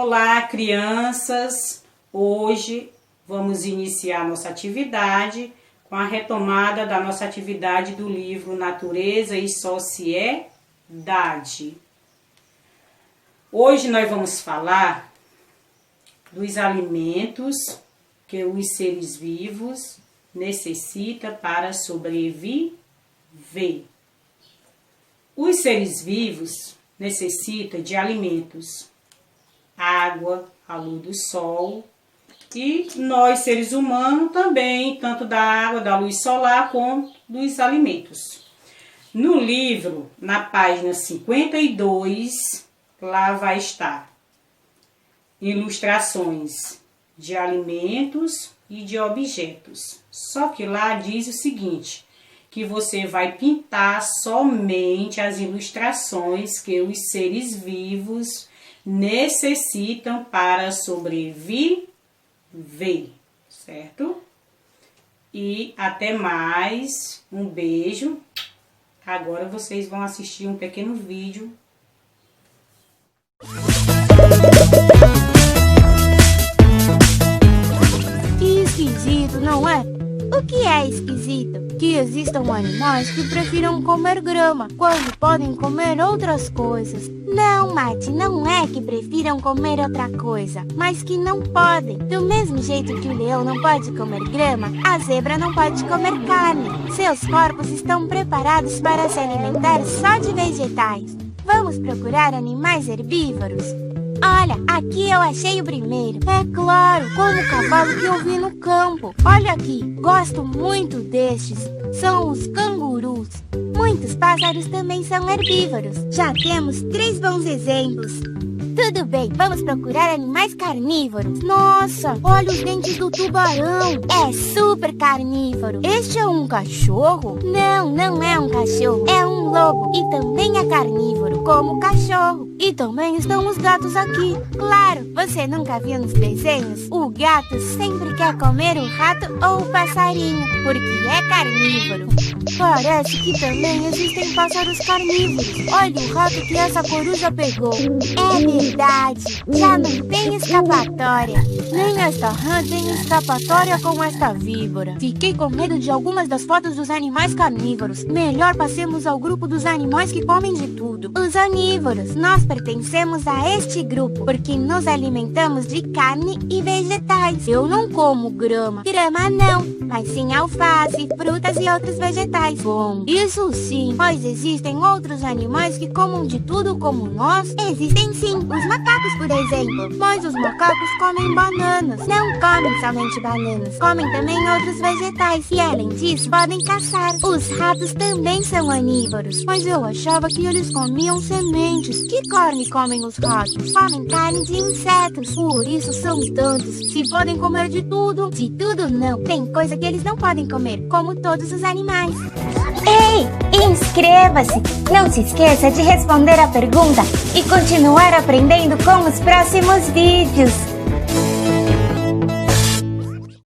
Olá, crianças! Hoje vamos iniciar nossa atividade com a retomada da nossa atividade do livro Natureza e Sociedade. Hoje nós vamos falar dos alimentos que os seres vivos necessitam para sobreviver. Os seres vivos necessitam de alimentos, água, a luz do sol, e nós, seres humanos, também, tanto da água, da luz solar, como dos alimentos. No livro, na página 52, lá vai estar ilustrações de alimentos e de objetos. Só que lá diz o seguinte, que você vai pintar somente as ilustrações que os seres vivos necessitam para sobreviver, certo? E até mais, um beijo. Agora vocês vão assistir um pequeno vídeo. Que esquisito, não é? O que é esquisito? Que existam animais que prefiram comer grama, quando podem comer outras coisas. Não, Mati, não é que prefiram comer outra coisa, mas que não podem. Do mesmo jeito que o leão não pode comer grama, a zebra não pode comer carne. Seus corpos estão preparados para se alimentar só de vegetais. Vamos procurar animais herbívoros? Olha, aqui eu achei o primeiro. É claro, como o cavalo que eu vi no campo. Olha aqui, gosto muito destes. São os cangurus. Muitos pássaros também são herbívoros. Já temos 3 bons exemplos. Tudo bem, vamos procurar animais carnívoros. Nossa, olha os dentes do tubarão. É super carnívoro. Este é um cachorro? Não, não é um cachorro. É um lobo e também é carnívoro, como o cachorro. E também estão os gatos aqui. Claro, você nunca viu nos desenhos? O gato sempre quer comer o rato ou o passarinho, porque é carnívoro. Parece que também existem pássaros carnívoros. Olha o rato que essa coruja pegou. É verdade, já não tem escapatória. Nem esta rã tem escapatória com esta víbora. Fiquei com medo de algumas das fotos dos animais carnívoros. Melhor passemos ao grupo dos animais que comem de tudo. Os onívoros. Nós pertencemos a este grupo, porque nos alimentamos de carne e vegetais. Eu não como grama. Grama não, mas sim alface, frutas e outros vegetais. Bom, isso sim, pois existem outros animais que comam de tudo como nós? Existem sim, os macacos, por exemplo. Mas os macacos comem bananas. Não comem somente bananas, comem também outros vegetais. E além disso, podem caçar. Os ratos também são onívoros. Mas eu achava que eles comiam sementes. Que carne comem os ratos? Comem carne de insetos. Por isso são tantos. Se podem comer de tudo? De tudo não. Tem coisa que eles não podem comer, como todos os animais. Ei, inscreva-se! Não se esqueça de responder a pergunta e continuar aprendendo com os próximos vídeos.